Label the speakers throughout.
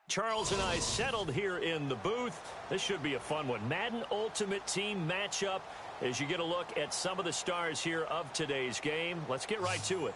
Speaker 1: Charles and I settled here in the booth. This should be a fun one. Madden Ultimate Team matchup as you get a look at some of the stars here of today's game. Let's get right to it.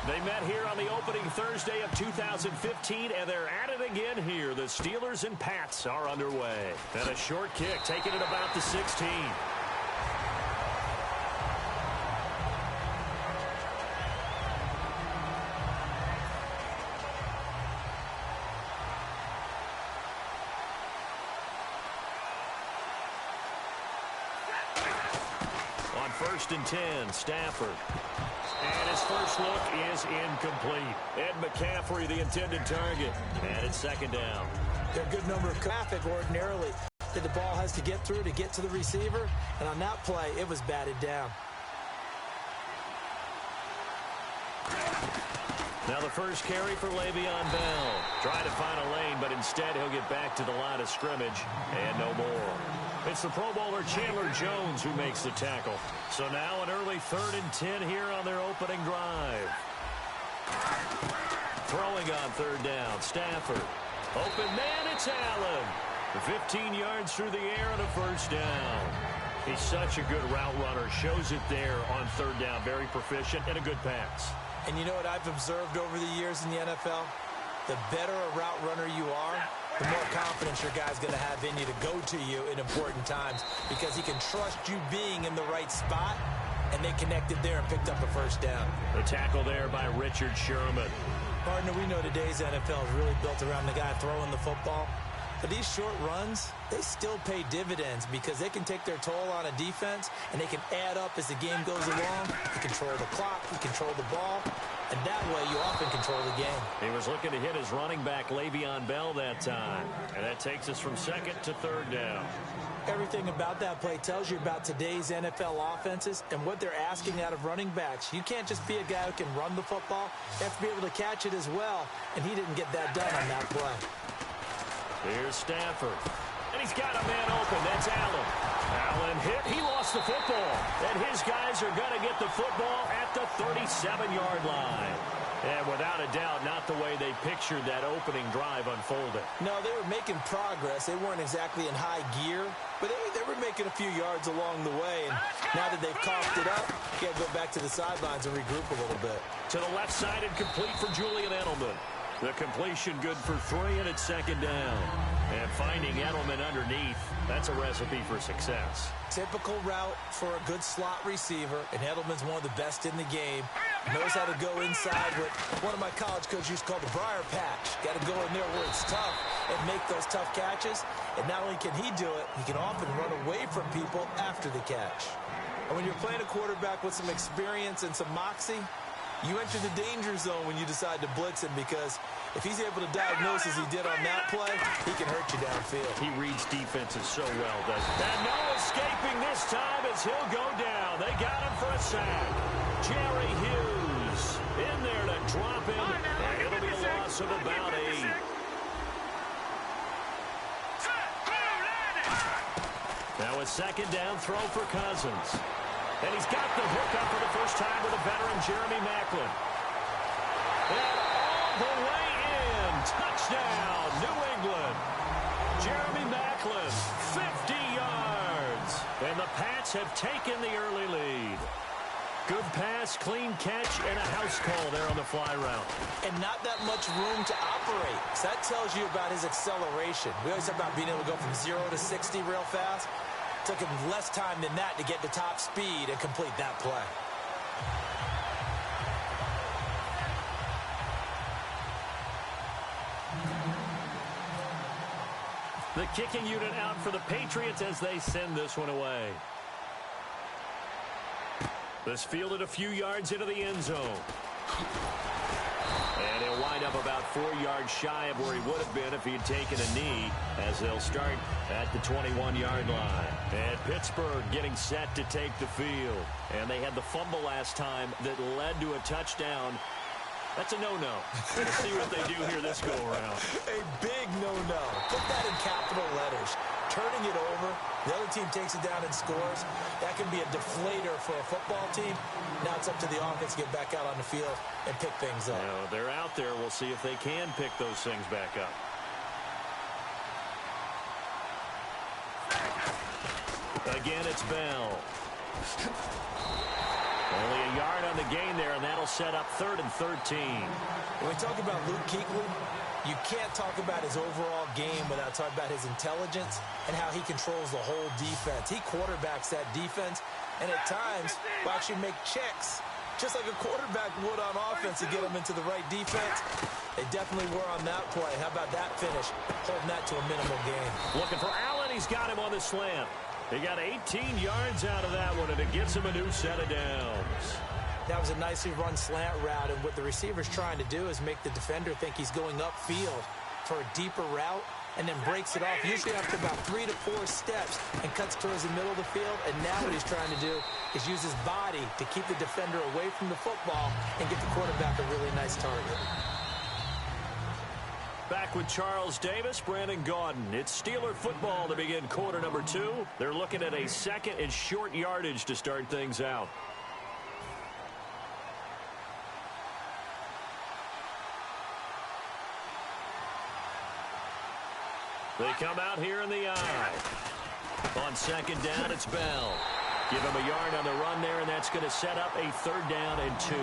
Speaker 1: They met here on the opening Thursday of 2015, and they're at it again here. The Steelers and Pats are underway. And a short kick, taking it about the 16. On 1st and 10, Stafford. And his first look is incomplete. Ed McCaffrey, the intended target. And it's 2nd down.
Speaker 2: There are a good number of traffic ordinarily that the ball has to get through to get to the receiver. And on that play, it was batted down.
Speaker 1: Now the first carry for Le'Veon Bell. Trying to find a lane, but instead he'll get back to the line of scrimmage. And no more. It's the Pro Bowler Chandler Jones who makes the tackle. So now an early 3rd and 10 here on their opening drive. Throwing on 3rd down, Stafford. Open man, it's Allen. 15 yards through the air and a 1st down. He's such a good route runner. Shows it there on 3rd down. Very proficient and a good pass.
Speaker 2: And you know what I've observed over the years in the NFL? The better a route runner you are, the more confidence your guy's going to have in you to go to you in important times because he can trust you being in the right spot, and they connected there and picked up a 1st down.
Speaker 1: The tackle there by Richard Sherman.
Speaker 2: Partner, we know today's NFL is really built around the guy throwing the football. But these short runs, they still pay dividends because they can take their toll on a defense, and they can add up as the game goes along. You control the clock, you control the ball, and that way you often control the game.
Speaker 1: He was looking to hit his running back, Le'Veon Bell, that time. And that takes us from 2nd to 3rd down.
Speaker 2: Everything about that play tells you about today's NFL offenses and what they're asking out of running backs. You can't just be a guy who can run the football. You have to be able to catch it as well, and he didn't get that done on that play.
Speaker 1: Here's Stafford. And he's got a man open. That's Allen. Allen hit. He lost the football. And his guys are going to get the football at the 37-yard line. And without a doubt, not the way they pictured that opening drive unfolded.
Speaker 2: No, they were making progress. They weren't exactly in high gear, but they were making a few yards along the way. And now that they've coughed it up, you got to go back to the sidelines and regroup a little bit.
Speaker 1: To the left side and complete for Julian Edelman. The completion good for 3, and it's 2nd down. And finding Edelman underneath, that's a recipe for success.
Speaker 2: Typical route for a good slot receiver, and Edelman's one of the best in the game. Knows how to go inside what one of my college coaches used to call the briar patch. Got to go in there where it's tough and make those tough catches. And not only can he do it, he can often run away from people after the catch. And when you're playing a quarterback with some experience and some moxie, you enter the danger zone when you decide to blitz him because if he's able to diagnose as he did on that play, he can hurt you downfield.
Speaker 1: He reads defenses so well, doesn't he? And no escaping this time as he'll go down. They got him for a sack. Jerry Hughes in there to drop him, and it'll be a loss of about 8. Now a 2nd down throw for Cousins. And he's got the hook up for the first time with a veteran, Jeremy Maclin. And all the way in. Touchdown, New England. Jeremy Maclin, 50 yards. And the Pats have taken the early lead. Good pass, clean catch, and a house call there on the fly route.
Speaker 2: And not that much room to operate. So that tells you about his acceleration. We always talk about being able to go from 0 to 60 real fast. Took him less time than that to get to top speed and complete that play.
Speaker 1: The kicking unit out for the Patriots as they send this one away. This fielded a few yards into the end zone. And he'll wind up about 4 yards shy of where he would have been if he had taken a knee as they'll start at the 21-yard line. And Pittsburgh getting set to take the field. And they had the fumble last time that led to a touchdown. That's a no-no. We'll see what they do here this go-around.
Speaker 2: A big no-no. Put that in capital letters. Turning it over, the other team takes it down and scores. That can be a deflator for a football team. Now it's up to the offense to get back out on the field and pick things up.
Speaker 1: You know, they're out there. We'll see if they can pick those things back up. Again, it's Bell. Only a yard on the gain there, and that'll set up 3rd and 13.
Speaker 2: When we talk about Luke Kuechly, you can't talk about his overall game without talking about his intelligence and how he controls the whole defense. He quarterbacks that defense, and at times will actually make checks, just like a quarterback would on offense to get them into the right defense. They definitely were on that play. How about that finish? Holding that to a minimal gain.
Speaker 1: Looking for Allen. He's got him on the slant. He got 18 yards out of that one, and it gets him a new set of downs.
Speaker 2: That was a nicely run slant route, and what the receiver's trying to do is make the defender think he's going upfield for a deeper route, and then breaks it off, usually after about 3 to 4 steps, and cuts towards the middle of the field. And now what he's trying to do is use his body to keep the defender away from the football and get the quarterback a really nice target.
Speaker 1: Back with Charles Davis, Brandon Gaudin. It's Steeler football to begin quarter number 2. They're looking at a 2nd and short yardage to start things out. They come out here in the eye. On 2nd down, it's Bell. Give him a yard on the run there, and that's going to set up a 3rd down and 2.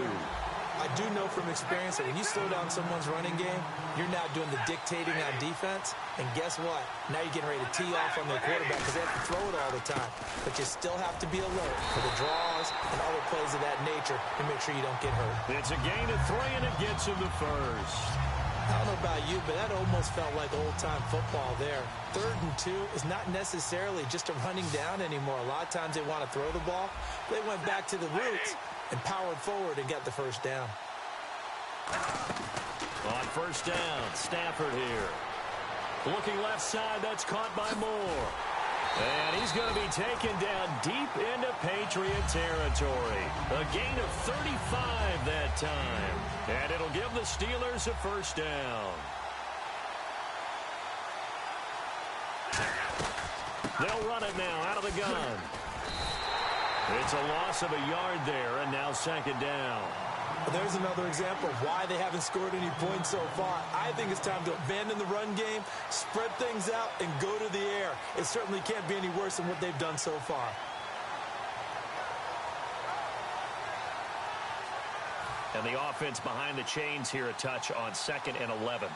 Speaker 2: I do know from experience that when you slow down someone's running game, you're now doing the dictating on defense. And guess what? Now you're getting ready to tee off on their quarterback because they have to throw it all the time. But you still have to be alert for the draws and other plays of that nature to make sure you don't get hurt.
Speaker 1: It's a gain of 3, and it gets him the 1st.
Speaker 2: I don't know about you, but that almost felt like old-time football there. 3rd and 2 is not necessarily just a running down anymore. A lot of times they want to throw the ball. They went back to the roots and powered forward and got the 1st down.
Speaker 1: On 1st down, Stafford here. Looking left side, that's caught by Moore. And he's going to be taken down deep into Patriot territory. A gain of 35 that time. And it'll give the Steelers a 1st down. They'll run it now out of the gun. It's a loss of a yard there, and now 2nd down.
Speaker 2: There's another example of why they haven't scored any points so far. I think it's time to abandon the run game, spread things out, and go to the air. It certainly can't be any worse than what they've done so far.
Speaker 1: And the offense behind the chains here a touch on 2nd and 11.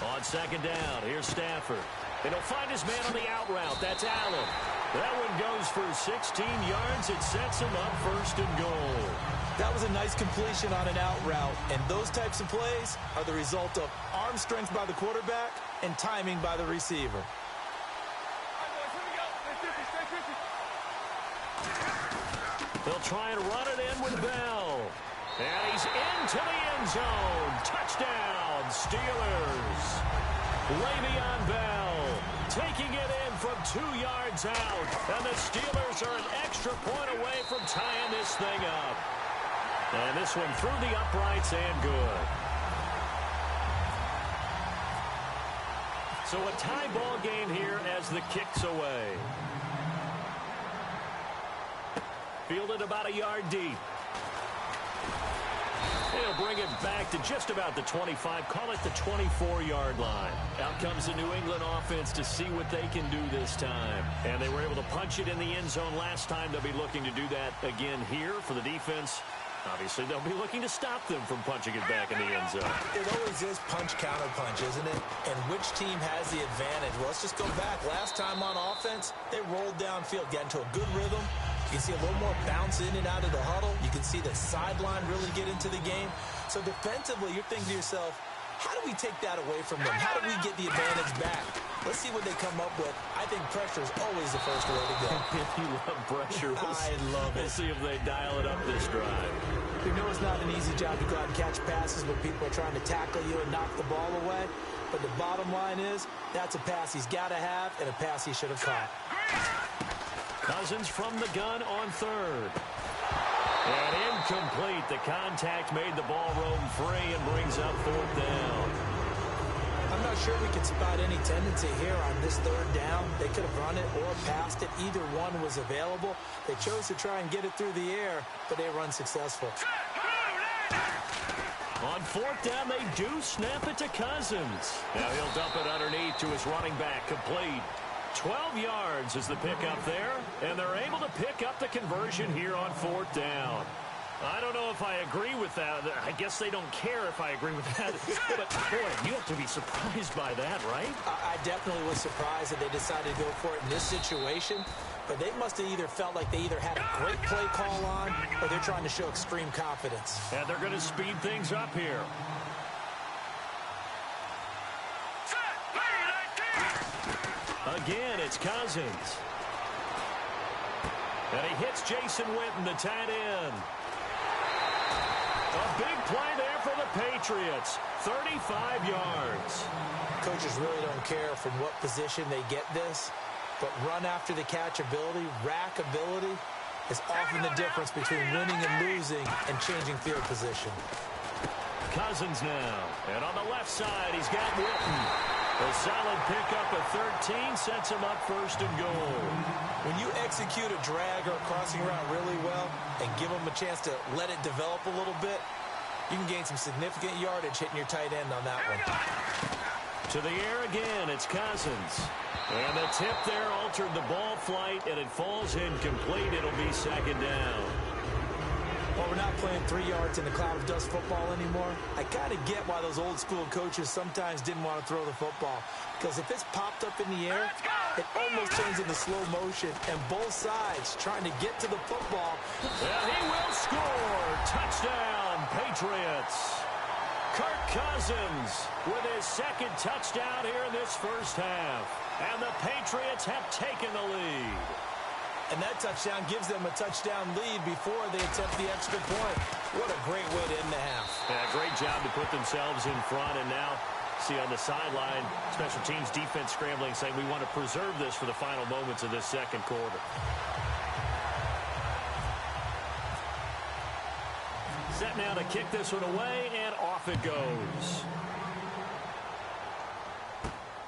Speaker 1: On 2nd down, here's Stafford. And he'll find his man on the out route. That's Allen. That one goes for 16 yards. It sets him up 1st and goal.
Speaker 2: That was a nice completion on an out route. And those types of plays are the result of arm strength by the quarterback and timing by the receiver.
Speaker 1: They'll try and run it in with Bell. And he's into the end zone. Touchdown, Steelers. Le'Veon Bell taking it in from 2 yards out. And the Steelers are an extra point away from tying this thing up. And this one through the uprights and good. So a tie ball game here as the kick's away. Fielded about a yard deep. They'll bring it back to just about the 25, call it the 24-yard line. Out comes the New England offense to see what they can do this time. And they were able to punch it in the end zone last time. They'll be looking to do that again here for the defense. Obviously, they'll be looking to stop them from punching it back in the end zone.
Speaker 2: It always is punch-counter-punch, isn't it? And which team has the advantage? Well, let's just go back. Last time on offense, they rolled downfield, got into a good rhythm. You can see a little more bounce in and out of the huddle. You can see the sideline really get into the game. So defensively, you're thinking to yourself, how do we take that away from them? How do we get the advantage back? Let's see what they come up with. I think pressure is always the first way to go.
Speaker 1: If you love pressure,
Speaker 2: I love it.
Speaker 1: We'll see if they dial it up this drive.
Speaker 2: You know it's not an easy job to go out and catch passes when people are trying to tackle you and knock the ball away. But the bottom line is, that's a pass he's got to have and a pass he should have caught.
Speaker 1: Cousins from the gun on 3rd. And incomplete. The contact made the ball roam free and brings up 4th down.
Speaker 2: I'm not sure we can spot any tendency here on this 3rd down. They could have run it or passed it. Either one was available. They chose to try and get it through the air, but they were unsuccessful.
Speaker 1: On 4th down, they do snap it to Cousins. Now he'll dump it underneath to his running back, complete. 12 yards is the pickup there, and they're able to pick up the conversion here on 4th down. I don't know if I agree with that. I guess they don't care if I agree with that. But, boy, you have to be surprised by that, right?
Speaker 2: I definitely was surprised that they decided to go for it in this situation. But they must have either felt like they either had a great play call on or they're trying to show extreme confidence.
Speaker 1: And they're going to speed things up here. Again, it's Cousins. And he hits Jason Witten, the tight end. A big play there for the Patriots. 35 yards.
Speaker 2: Coaches really don't care from what position they get this, but run after the catch ability, rack ability, is often the difference between winning and losing and changing field position.
Speaker 1: Cousins now. And on the left side, he's got Witten. A solid pickup of 13 sets him up 1st and goal.
Speaker 2: When you execute a drag or a crossing route really well and give them a chance to let it develop a little bit, you can gain some significant yardage hitting your tight end on that one.
Speaker 1: To the air again, it's Cousins. And the tip there altered the ball flight, and it falls incomplete. It'll be 2nd down.
Speaker 2: Well, we're not playing 3 yards in a cloud of dust football anymore. I kind of get why those old school coaches sometimes didn't want to throw the football. Because if it's popped up in the air, it almost turns into slow motion. And both sides trying to get to the football.
Speaker 1: And he will score. Touchdown, Patriots. Kirk Cousins with his 2nd touchdown here in this 1st half. And the Patriots have taken the lead.
Speaker 2: And that touchdown gives them a touchdown lead before they attempt the extra point. What a great way to end the half.
Speaker 1: Yeah, great job to put themselves in front. And now, see on the sideline, special teams defense scrambling, saying we want to preserve this for the final moments of this 2nd quarter. Set now to kick this one away, and off it goes.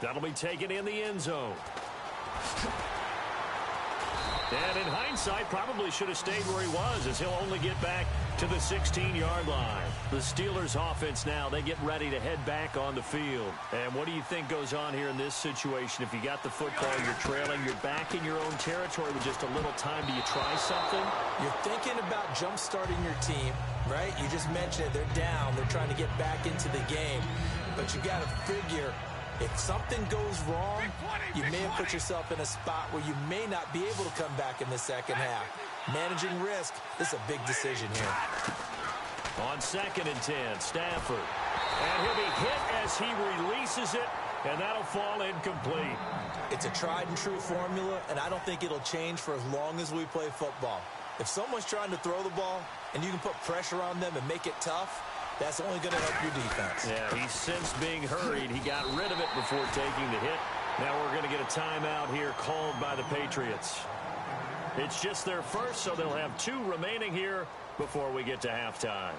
Speaker 1: That'll be taken in the end zone. And in hindsight, probably should have stayed where he was, as he'll only get back to the 16-yard line. The Steelers offense now, they get ready to head back on the field. And what do you think goes on here in this situation? If you got the football, you're trailing, you're back in your own territory with just a little time. Do you try something?
Speaker 2: You're thinking about jump-starting your team, right? You just mentioned it. They're down. They're trying to get back into the game. But you got to figure, if something goes wrong, you may have put yourself in a spot where you may not be able to come back in the 2nd half. Managing risk, this is a big decision here.
Speaker 1: On 2nd and 10, Stafford. And he'll be hit as he releases it, and that'll fall incomplete.
Speaker 2: It's a tried-and-true formula, and I don't think it'll change for as long as we play football. If someone's trying to throw the ball, and you can put pressure on them and make it tough, that's only going to help your defense.
Speaker 1: Yeah, he's since being hurried. He got rid of it before taking the hit. Now we're going to get a timeout here called by the Patriots. It's just their first, so they'll have 2 remaining here before we get to halftime.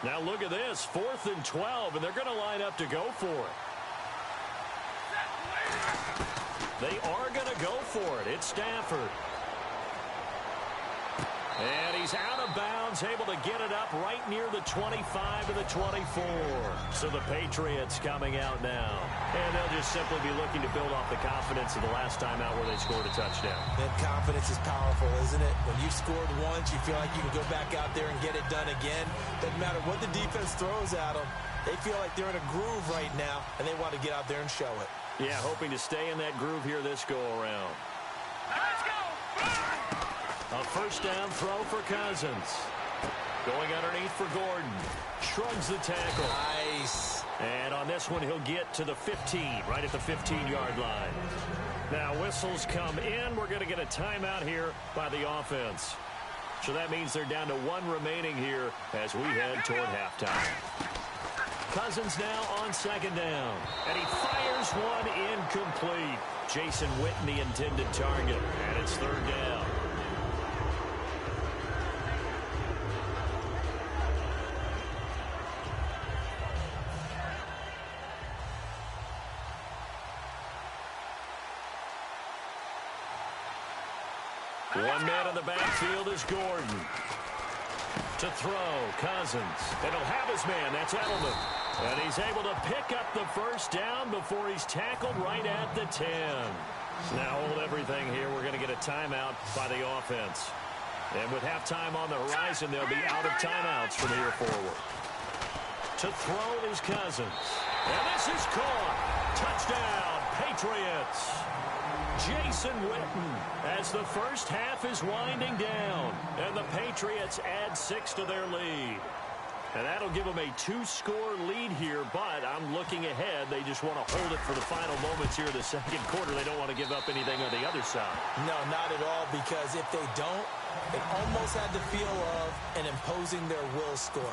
Speaker 1: Now look at this, 4th and 12, and they're going to line up to go for it. They are going to go for it. It's Stafford. And he's out of bounds, able to get it up right near the 25 to the 24. So the Patriots coming out now. And they'll just simply be looking to build off the confidence of the last time out where they scored a touchdown.
Speaker 2: That confidence is powerful, isn't it? When you've scored once, you feel like you can go back out there and get it done again. Doesn't matter what the defense throws at them. They feel like they're in a groove right now, and they want to get out there and show it.
Speaker 1: Yeah, hoping to stay in that groove here this go-around.
Speaker 3: Let's go!
Speaker 1: A 1st down throw for Cousins. Going underneath for Gordon. Shrugs the tackle.
Speaker 2: Nice.
Speaker 1: And on this one, he'll get to the 15, right at the 15-yard line. Now, whistles come in. We're going to get a timeout here by the offense. So that means they're down to 1 remaining here as we head toward halftime. Cousins now on 2nd down. And he fires one incomplete. Jason Witten, the intended target. And it's 3rd down. One man in the backfield is Gordon. To throw, Cousins. And he'll have his man. That's Edelman. And he's able to pick up the first down before he's tackled right at the 10. Now hold everything here. We're going to get a timeout by the offense. And with halftime on the horizon, they'll be out of timeouts from here forward. To throw is Cousins. And this is caught. Touchdown, Patriots. Jason Witten as the first half is winding down. And the Patriots add 6 to their lead. And that'll give them a 2-score lead here, but I'm looking ahead. They just want to hold it for the final moments here in the second quarter. They don't want to give up anything on the other side. No, not at all, because if they don't, it almost had the feel of an imposing their will score.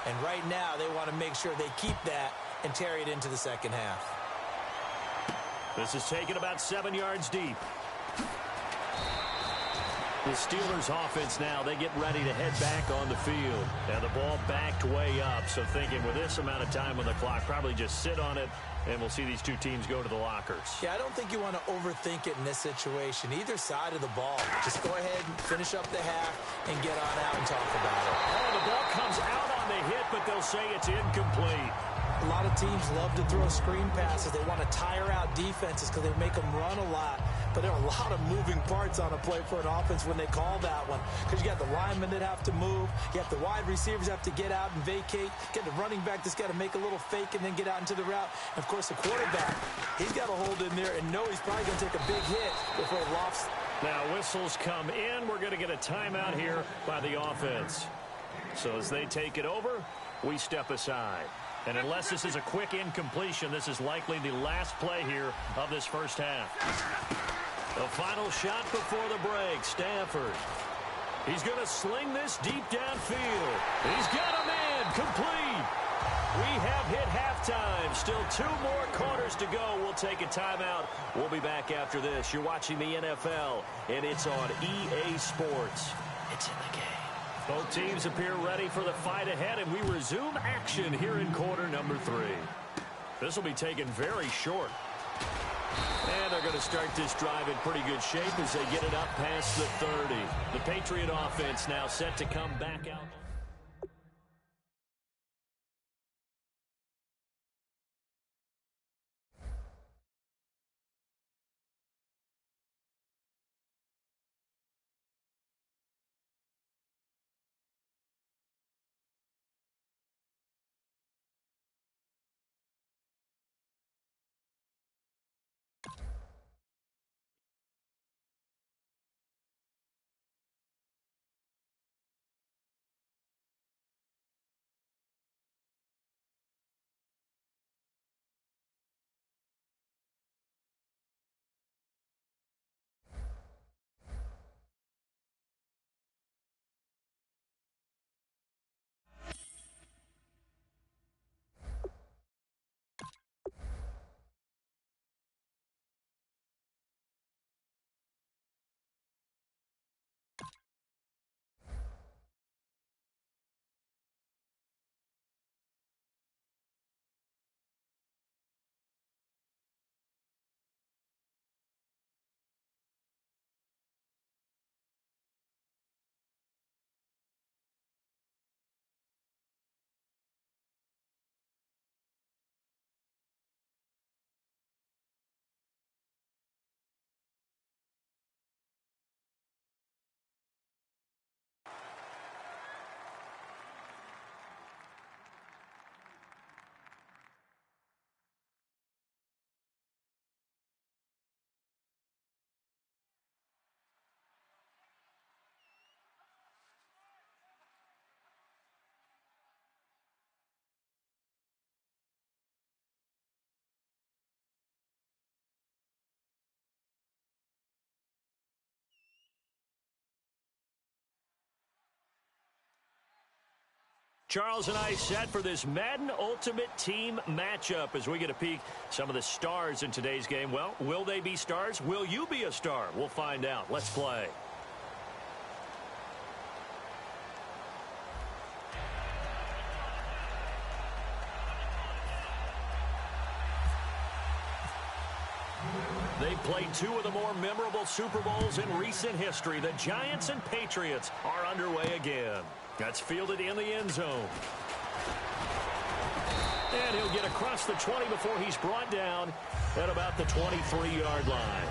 Speaker 1: And right now, they want to make sure they keep that and carry it into the second half. This is taken about 7 yards deep. The Steelers offense now, they get ready to head back on the field. And the ball backed way up, so thinking with this amount of time on the clock, probably just sit on it, and we'll see these two teams go to the lockers. Yeah, I don't think you want to overthink it in this situation. Either side of the ball. Just go ahead and finish up the half and get on out and talk about it. Oh, the ball comes out on the hit, but they'll say it's incomplete. A lot of teams love to throw screen passes. They want to tire out defenses because they make them run a lot. But there are a lot of moving parts on a play for an offense when they call that one. Because you got the linemen that have to move. You have the wide receivers have to get out and vacate. You got the running back that's got to make a little fake and then get out into the route. And, of course, the quarterback, he's got to hold in there and know he's probably going to take a big hit before he lofts. Now whistles come in. We're going to get a timeout here by the offense. So as they take it over, we step aside. And unless this is a quick incompletion, this is likely the last play here of this first half. The final shot before the break, Stafford. He's going to sling this deep downfield. He's got a man, complete. We have hit halftime. Still 2 more quarters to go. We'll take a timeout. We'll be back after this. You're watching the NFL, and it's on EA Sports. It's in the game. Both teams appear ready for the fight ahead, and we resume action here in quarter number 3. This will be taken very short. And they're going to start this drive in pretty good shape as they get it up past the 30. The Patriot offense now set to come back out. Charles and I set for this Madden Ultimate Team matchup as we get a peek some of the stars in today's game. Well, will they be stars? Will you be a star? We'll find out. Let's play. They played two of the more memorable Super Bowls in recent history. The Giants and Patriots are underway again. That's fielded in the end zone. And he'll get across the 20 before he's brought down at about the 23-yard line.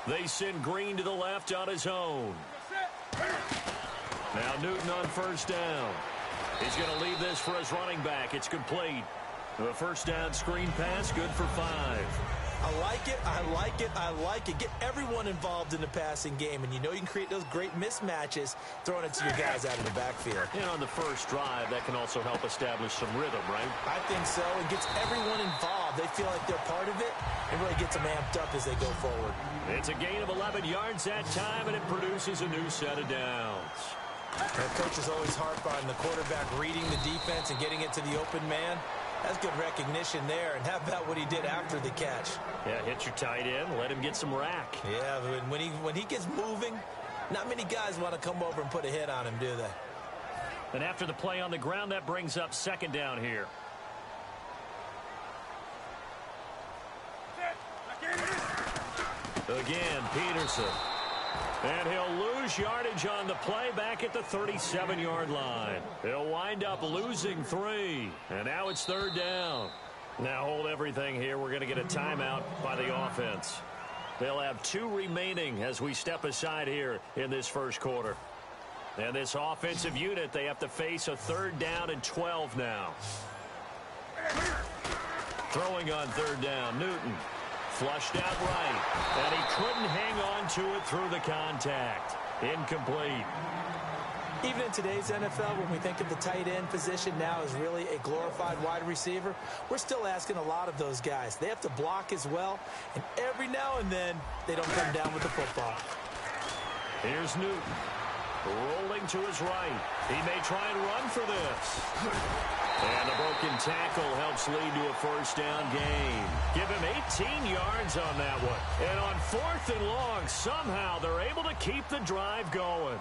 Speaker 1: They send Green to the left on his own. Now Newton on first down. He's going to leave this for his running back. It's complete. The first down screen pass, good for 5.
Speaker 2: I like it, I like it, I like it. Get everyone involved in the passing game, and you know you can create those great mismatches throwing it to your guys out of the backfield.
Speaker 1: And on the first drive, that can also help establish some rhythm, right?
Speaker 2: I think so. It gets everyone involved. They feel like they're part of it. It really gets them amped up as they go forward.
Speaker 1: It's a gain of 11 yards that time, and it produces a new set of downs.
Speaker 2: The coach is always harp on the quarterback reading the defense and getting it to the open man. That's good recognition there. And how about what he did after the catch?
Speaker 1: Yeah, hit your tight end, let him get some rack.
Speaker 2: Yeah, when he gets moving, not many guys want to come over and put a hit on him, do they?
Speaker 1: And after the play on the ground, that brings up second down here. Again, Peterson. And he'll lose yardage on the play back at the 37-yard line. He'll wind up losing 3. And now it's third down. Now hold everything here. We're going to get a timeout by the offense. They'll have 2 remaining as we step aside here in this first quarter. And this offensive unit, they have to face a third down and 12 now. Throwing on third down, Newton. Flushed out right, and he couldn't hang on to it through the contact. Incomplete.
Speaker 2: Even in today's NFL, when we think of the tight end position now as really a glorified wide receiver, we're still asking a lot of those guys. They have to block as well, and every now and then, they don't come down with the football.
Speaker 1: Here's Newton, rolling to his right. He may try and run for this. And the broken tackle helps lead to a first down gain. Give him 18 yards on that one. And on 4th and long, somehow they're able to keep the drive going.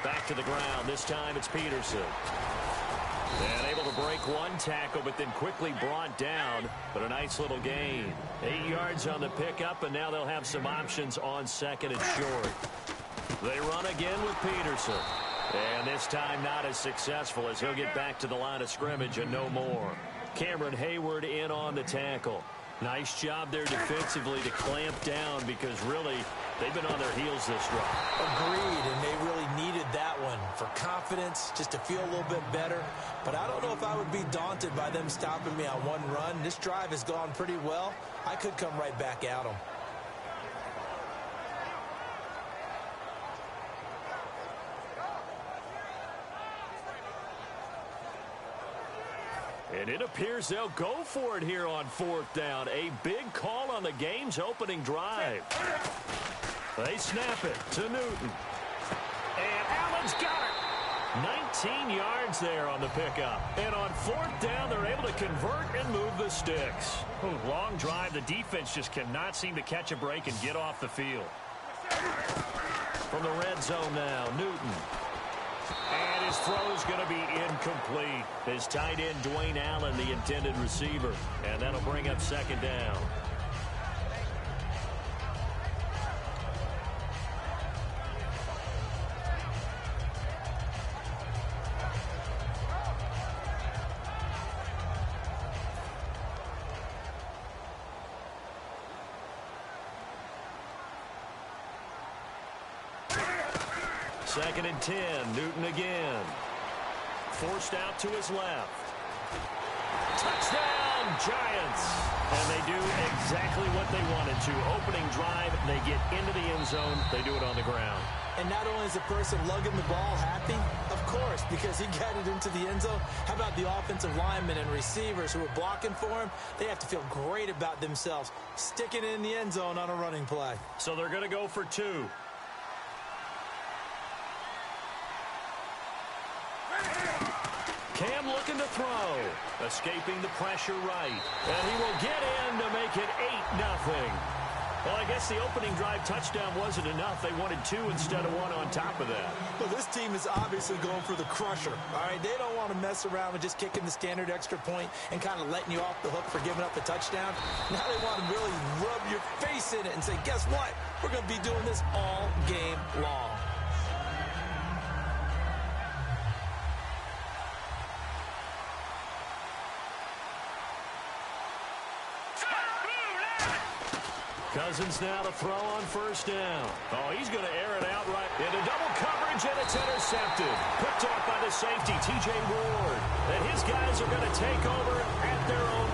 Speaker 1: Back to the ground. This time it's Peterson. And able to break one tackle, but then quickly brought down. But a nice little gain. 8 yards on the pickup, and now they'll have some options on second and short. They run again with Peterson. And this time not as successful as he'll get back to the line of scrimmage and no more. Cameron Hayward in on the tackle. Nice job there defensively to clamp down because really they've been on their heels this drive.
Speaker 2: Agreed, and they really needed that one for confidence, just to feel a little bit better. But I don't know if I would be daunted by them stopping me on one run. This drive has gone pretty well. I could come right back at them.
Speaker 1: And it appears they'll go for it here on 4th down. A big call on the game's opening drive. They snap it to Newton. And Allen's got it. 19 yards there on the pickup. And on 4th down, they're able to convert and move the sticks. Ooh, long drive. The defense just cannot seem to catch a break and get off the field. From the red zone now, Newton. And his throw's going to be incomplete. His tight end, Dwayne Allen, the intended receiver. And that'll bring up second down. Second and 10, Newton again. Forced out to his left. Touchdown, Giants! And they do exactly what they wanted to. Opening drive, they get into the end zone. They do it on the ground.
Speaker 2: And not only is the person lugging the ball happy, of course, because he got it into the end zone. How about the offensive linemen and receivers who are blocking for him? They have to feel great about themselves, sticking it in the end zone on a running play.
Speaker 1: So they're going to go for 2. Cam looking to throw. Escaping the pressure right. And he will get in to make it 8-0. Well, I guess the opening drive touchdown wasn't enough. They wanted 2 instead of 1 on top of that.
Speaker 2: Well, this team is obviously going for the crusher. All right, they don't want to mess around with just kicking the standard extra point and kind of letting you off the hook for giving up a touchdown. Now they want to really rub your face in it and say, guess what? We're going to be doing this all game long.
Speaker 1: Cousins now to throw on first down. Oh, he's going to air it out right into double coverage, and it's intercepted. Picked off by the safety, T.J. Ward. And his guys are going to take over at their own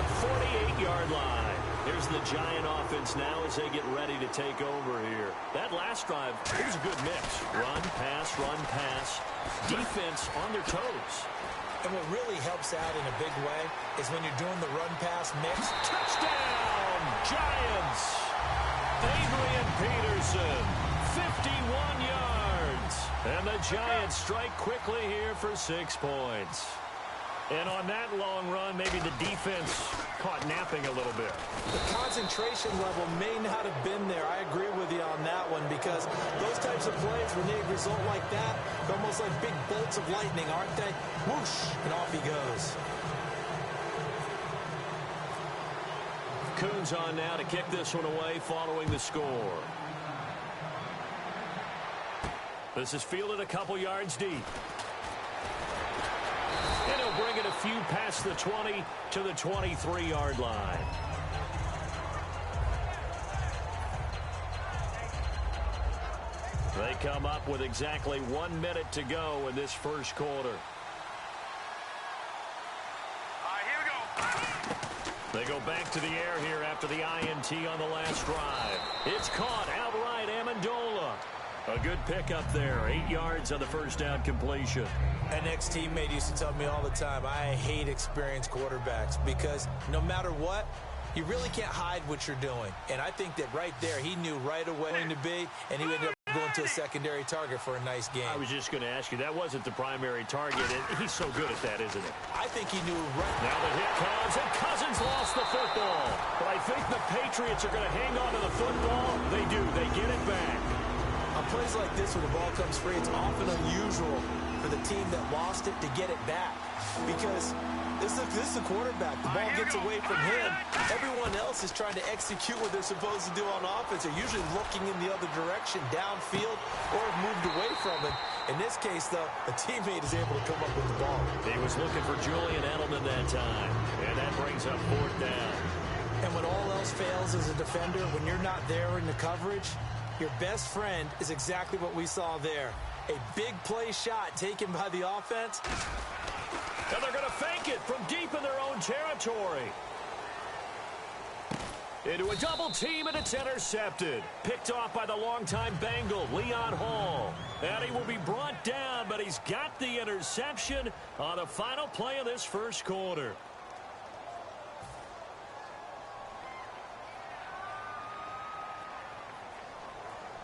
Speaker 1: 48-yard line. Here's the Giant offense now as they get ready to take over here. That last drive, it was a good mix. Run, pass, defense on their toes.
Speaker 2: And what really helps out in a big way is when you're doing the run-pass mix.
Speaker 1: Touchdown, Giants! Adrian Peterson, 51 yards. And the Giants strike quickly here for 6 points. And on that long run, maybe the defense caught napping a little bit.
Speaker 2: The concentration level may not have been there. I agree with you on that one because those types of plays, when they result like that, they're almost like big bolts of lightning, aren't they? Whoosh, and off he goes.
Speaker 1: Coons on now to kick this one away following the score. This is fielded a couple yards deep. And he'll bring it a few past the 20 to the 23-yard line. They come up with exactly 1 minute to go in this first quarter. They go back to the air here after the INT on the last drive. It's caught outright, Amendola. A good pickup there, 8 yards on the first down completion.
Speaker 2: An ex-teammate used to tell me all the time, I hate experienced quarterbacks because no matter what, you really can't hide what you're doing. And I think that right there, he knew right away when to be, and he ended up going to a secondary target for a nice game.
Speaker 1: I was just going to ask you, that wasn't the primary target, and he's so good at that, isn't he?
Speaker 2: I think he knew right.
Speaker 1: Now the hit comes, and Cousins lost the football. But I think the Patriots are going to hang on to the football. They do. They get it back.
Speaker 2: On plays like this where the ball comes free, it's often unusual for the team that lost it to get it back because this is the quarterback. The ball gets away from him. Everyone else is trying to execute what they're supposed to do on offense. They're usually looking in the other direction, downfield, or have moved away from it. In this case, though, a teammate is able to come up with the ball.
Speaker 1: He was looking for Julian Edelman that time, and that brings up 4th down.
Speaker 2: And when all else fails as a defender, when you're not there in the coverage, your best friend is exactly what we saw there. A big play shot taken by the offense.
Speaker 1: And they're going to fake it from deep in their own territory. Into a double team, and it's intercepted. Picked off by the longtime Bengal, Leon Hall. And he will be brought down, but he's got the interception on the final play of this first quarter.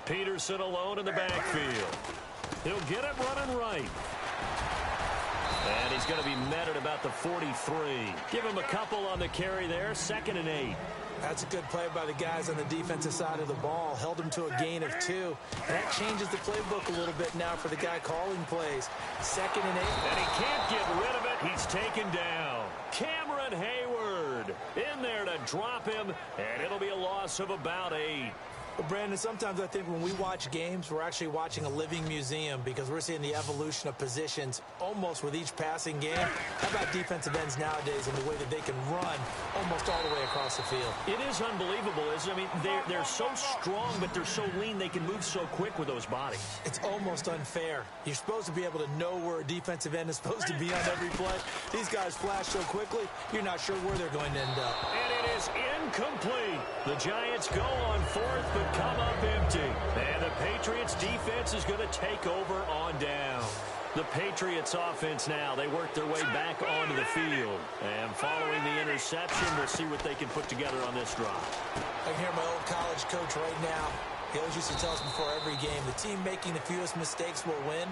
Speaker 1: Peterson alone in the backfield. He'll get it running right. And he's going to be met at about the 43. Give him a couple on the carry there, 2nd and 8.
Speaker 2: That's a good play by the guys on the defensive side of the ball. Held him to a gain of 2. And that changes the playbook a little bit now for the guy calling plays. 2nd and 8.
Speaker 1: And he can't get rid of it. He's taken down. Cameron Hayward in there to drop him. And it'll be a loss of about 8.
Speaker 2: Well, Brandon, sometimes I think when we watch games, we're actually watching a living museum because we're seeing the evolution of positions almost with each passing game. How about defensive ends nowadays and the way that they can run almost all the way across the field?
Speaker 1: It is unbelievable, isn't it? I mean, they're so strong, but they're so lean. They can move so quick with those bodies.
Speaker 2: It's almost unfair. You're supposed to be able to know where a defensive end is supposed to be on every play. These guys flash so quickly, you're not sure where they're going to end up.
Speaker 1: And it is incomplete. The Giants go on 4th, but come up empty. And the Patriots defense is going to take over on down. The Patriots offense now, they work their way back onto the field. And following the interception, we'll see what they can put together on this drive.
Speaker 2: I can hear my old college coach right now. He always used to tell us before every game, the team making the fewest mistakes will win.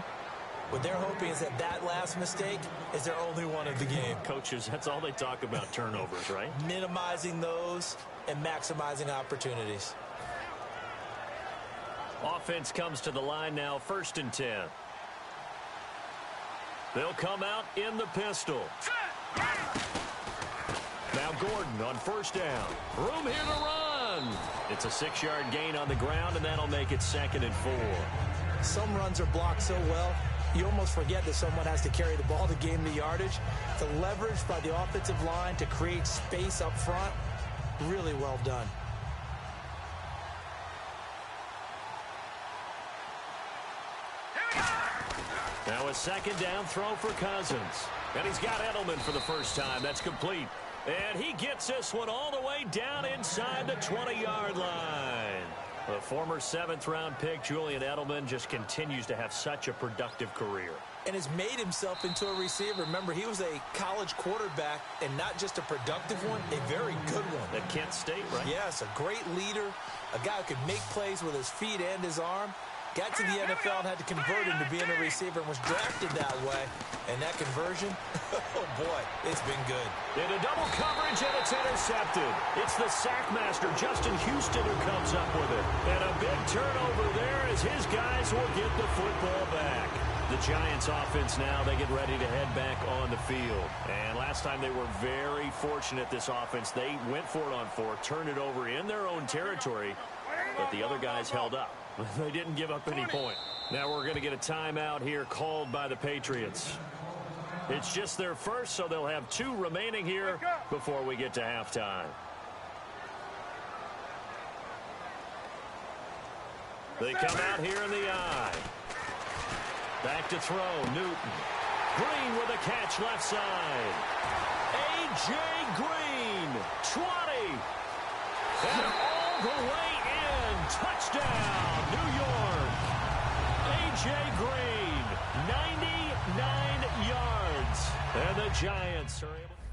Speaker 2: What they're hoping is that that last mistake is their only one of the game.
Speaker 1: Coaches, that's all they talk about, turnovers, right?
Speaker 2: Minimizing those and maximizing opportunities.
Speaker 1: Offense comes to the line now, 1st and 10. They'll come out in the pistol. Now Gordon on 1st down. Room here to run. It's a 6-yard gain on the ground, and that'll make it 2nd and 4.
Speaker 2: Some runs are blocked so well, you almost forget that someone has to carry the ball to gain the yardage. The leverage by the offensive line to create space up front, really well done.
Speaker 1: Now a 2nd down throw for Cousins. And he's got Edelman for the first time. That's complete. And he gets this one all the way down inside the 20-yard line. The former 7th-round pick, Julian Edelman, just continues to have such a productive career.
Speaker 2: And has made himself into a receiver. Remember, he was a college quarterback, and not just a productive one, a very good one.
Speaker 1: At Kent State, right?
Speaker 2: Yes, a great leader, a guy who could make plays with his feet and his arm. Got to the NFL and had to convert into being a receiver and was drafted that way. And that conversion, oh boy, it's been good.
Speaker 1: Into double coverage, and it's intercepted. It's the sack master, Justin Houston, who comes up with it. And a big turnover there as his guys will get the football back. The Giants offense now, they get ready to head back on the field. And last time they were very fortunate, this offense. They went for it on 4, turned it over in their own territory, but the other guys held up. They didn't give up any point. Now we're going to get a timeout here called by the Patriots. It's just their first, so they'll have 2 remaining here before we get to halftime. They come out here in the eye. Back to throw, Newton. Green with a catch left side. A.J. Green, 20. And all the way in. Touchdown, New York. A.J. Green, 99 yards. And the Giants are able to...